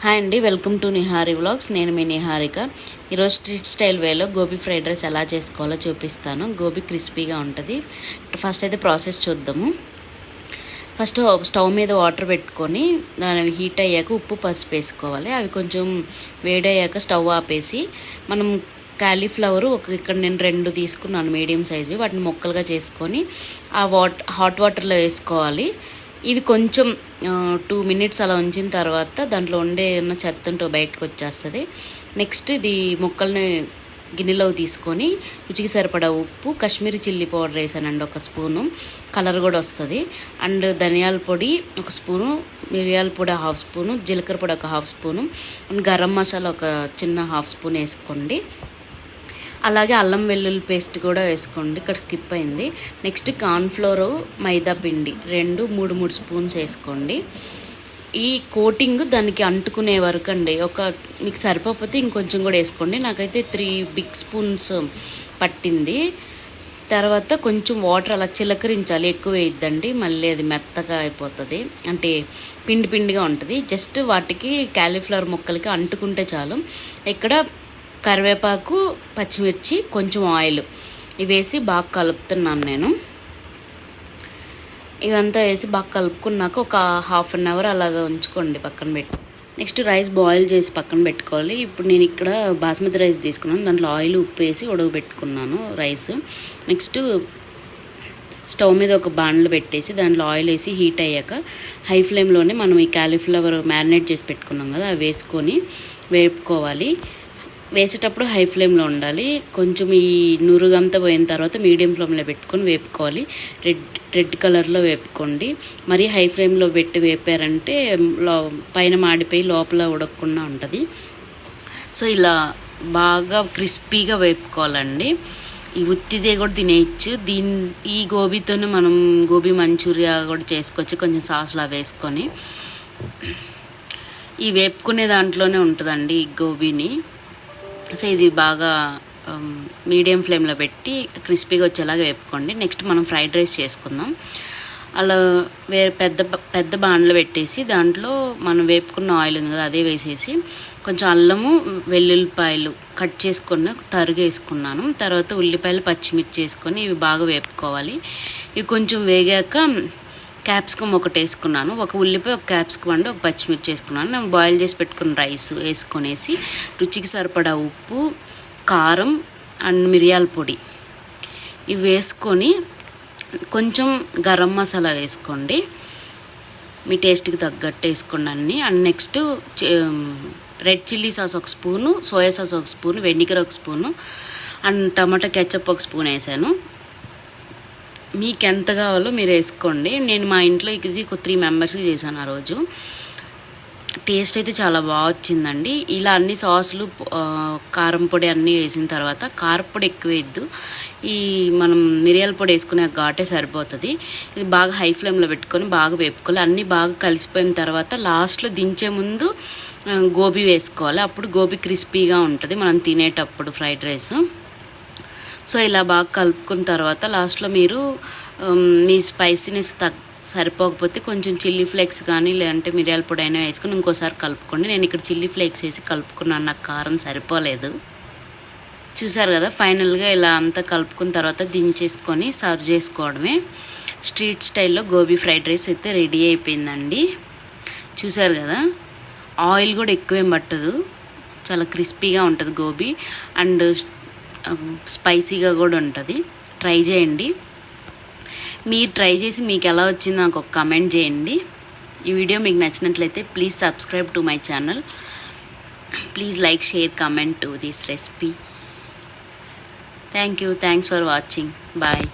Hi అండి, welcome to Nihari vlogs. నేను మీ నిహారిక. ఈరోజు స్ట్రీట్ స్టైల్ వేలో గోబీ ఫ్రైడ్ రైస్ ఎలా చేసుకోవాలో చూపిస్తాను. గోబీ క్రిస్పీగా ఉంటుంది. ఫస్ట్ అయితే ప్రాసెస్ చూద్దాము. ఫస్ట్ స్టవ్ మీద వాటర్ పెట్టుకొని దాని హీట్ అయ్యాక ఉప్పు పసుపు వేసుకోవాలి. అవి కొంచెం వేడయ్యాక స్టవ్ ఆపేసి మనం కాలీఫ్లవర్ ఇక్కడ నేను 2 తీసుకున్నాను మీడియం సైజువి. వాటిని ముక్కలుగా చేసుకొని ఆ హాట్ వాటర్లో వేసుకోవాలి. ఇవి కొంచెం 2 మినిట్స్ అలా ఉంచిన తర్వాత దాంట్లో ఉండే ఉన్న చెత్త ఉంటూ బయటకు వచ్చేస్తుంది. నెక్స్ట్ ఇది ముక్కల్ని గిన్నెలోకి తీసుకొని రుచికి సరిపడా ఉప్పు, కాశ్మీరీ చిల్లీ పౌడర్ వేసానండి 1 స్పూను, కలర్ కూడా వస్తుంది. అండ్ ధనియాల పొడి 1 స్పూను, మిరియాల పొడి 1/2 స్పూను, జీలకర్ర పొడి 1/2 స్పూను, అండ్ గరం మసాలా ఒక చిన్న 1/2 స్పూన్ వేసుకోండి. అలాగే అల్లం వెల్లుల్లి పేస్ట్ కూడా వేసుకోండి, ఇక్కడ స్కిప్ అయింది. నెక్స్ట్ కార్న్ఫ్లోర్, మైదా పిండి 3 స్పూన్స్ వేసుకోండి. ఈ కోటింగ్ దానికి అంటుకునే వరకు అండి. మీకు సరిపోతే ఇంకొంచెం కూడా వేసుకోండి. నాకైతే 3 బిగ్ స్పూన్స్ పట్టింది. తర్వాత కొంచెం వాటర్ అలా చిలకరించాలి, ఎక్కువ వేయద్దండి, మళ్ళీ అది మెత్తగా అయిపోతుంది, అంటే పిండిగా ఉంటుంది. జస్ట్ వాటికి కాలీఫ్లవర్ ముక్కలకి అంటుకుంటే చాలు. ఇక్కడ కరివేపాకు, పచ్చిమిర్చి, కొంచెం ఆయిల్ ఇవి వేసి బాగా కలుపుతున్నాను నేను. ఇవంతా వేసి బాగా కలుపుకున్నాక ఒక 1/2 అవర్ అలాగా ఉంచుకోండి, పక్కన పెట్టి. నెక్స్ట్ రైస్ బాయిల్ చేసి పక్కన పెట్టుకోవాలి. ఇప్పుడు నేను ఇక్కడ బాస్మతి రైస్ తీసుకున్నాను, దాంట్లో ఆయిల్ ఉప్పు వేసి ఉడకబెట్టుకున్నాను రైస్. నెక్స్ట్ స్టవ్ మీద ఒక బాండ్లు పెట్టేసి దాంట్లో ఆయిల్ వేసి హీట్ అయ్యాక హై ఫ్లేమ్లోనే మనం ఈ కాలీఫ్లవర్ మ్యారినేట్ చేసి పెట్టుకున్నాం కదా, అవి వేసుకొని వేపుకోవాలి. వేసేటప్పుడు హై ఫ్లేమ్లో ఉండాలి. కొంచెం ఈ నురుగంతా పోయిన తర్వాత మీడియం ఫ్లేమ్లో పెట్టుకొని వేపుకోవాలి. రెడ్ కలర్లో వేపుకోండి. మరీ హై ఫ్లేమ్లో పెట్టి వేపారంటే పైన మాడిపోయి లోపల ఉడకకుండా ఉంటుంది. సో ఇలా బాగా క్రిస్పీగా వేపుకోవాలండి. ఈ ఉత్తిదే కూడా తినేయచ్చు. ఈ గోబీతోనే మనం గోబీ మంచూరియా కూడా చేసుకోవచ్చు, కొంచెం సాస్లా వేసుకొని. ఈ వేపుకునే దాంట్లోనే ఉంటుందండి ఈ గోబీని. సో ఇది బాగా మీడియం ఫ్లేమ్లో పెట్టి క్రిస్పీగా వచ్చేలాగా వేపుకోండి. నెక్స్ట్ మనం ఫ్రైడ్ రైస్ చేసుకుందాం. అలా పెద్ద బాండ్లు పెట్టేసి దాంట్లో మనం వేపుకున్న ఆయిల్ ఉంది కదా, అదే వేసేసి కొంచెం అల్లము, వెల్లుల్లిపాయలు కట్ చేసుకొని తరుగేసుకున్నాను. తర్వాత ఉల్లిపాయలు, పచ్చిమిర్చి వేసుకొని ఇవి బాగా వేపుకోవాలి. ఇవి కొంచెం వేగాక క్యాప్సికమ్ ఒకటి వేసుకున్నాను, 1 ఉల్లిపాయ, 1 క్యాప్సికమ్ అండి, 1 పచ్చిమిర్చి వేసుకున్నాను. నేను బాయిల్ చేసి పెట్టుకున్న రైస్ వేసుకొనేసి రుచికి సరిపడా ఉప్పు, కారం అండ్ మిరియాల పొడి ఇవి వేసుకొని కొంచెం గరం మసాలా వేసుకోండి, మీ టేస్ట్కి తగ్గట్టు వేసుకోండి అన్నీ. And next red chilli sauce 1 spoon, soya sauce 1 spoon, vinegar 1 spoon, and tomato ketchup 1 spoon వేసాను. మీకు ఎంత కావాలో మీరు వేసుకోండి. నేను మా ఇంట్లో ఇది 3 మెంబర్స్కి చేశాను ఆ రోజు. టేస్ట్ అయితే చాలా బాగా వచ్చిందండి. ఇలా అన్ని సాసులు, కారం పొడి అన్నీ వేసిన తర్వాత కారపొడి ఎక్కువ వేయద్దు, ఈ మనం మిరియాల పొడి వేసుకునే ఘాటే సరిపోతుంది. ఇది బాగా హై ఫ్లేమ్లో పెట్టుకొని బాగా వేపుకోవాలి. అన్నీ బాగా కలిసిపోయిన తర్వాత లాస్ట్లో దించే ముందు గోబీ వేసుకోవాలి. అప్పుడు గోబీ క్రిస్పీగా ఉంటుంది మనం తినేటప్పుడు ఫ్రైడ్ రైస్. సో ఇలా బాగా కలుపుకున్న తర్వాత లాస్ట్లో మీరు మీ స్పైసీనెస్ సరిపోకపోతే కొంచెం చిల్లీ ఫ్లేక్స్ కానీ లేదంటే మిరియాల పొడి అయినా వేసుకొని ఇంకోసారి కలుపుకోండి. నేను ఇక్కడ చిల్లీ ఫ్లేక్స్ వేసి కలుపుకున్నాను, నాకు కారం సరిపోలేదు. చూసారు కదా, ఫైనల్గా ఇలా అంతా కలుపుకున్న తర్వాత దించేసుకొని సర్వ్ చేసుకోవడమే. స్ట్రీట్ స్టైల్లో గోబీ ఫ్రైడ్ రైస్ అయితే రెడీ అయిపోయిందండి. చూసారు కదా, ఆయిల్ కూడా ఎక్కువేం పట్టదు, చాలా క్రిస్పీగా ఉంటుంది గోబీ, అండ్ స్పైసీగా కూడా ఉంటుంది. ట్రై చేయండి. మీరు ట్రై చేసి మీకు ఎలా వచ్చిందో నాకు ఒక కమెంట్ చేయండి. ఈ వీడియో మీకు నచ్చినట్లయితే please subscribe to my channel. Please like, share, comment to this recipe. Thank you. Thanks for watching. Bye.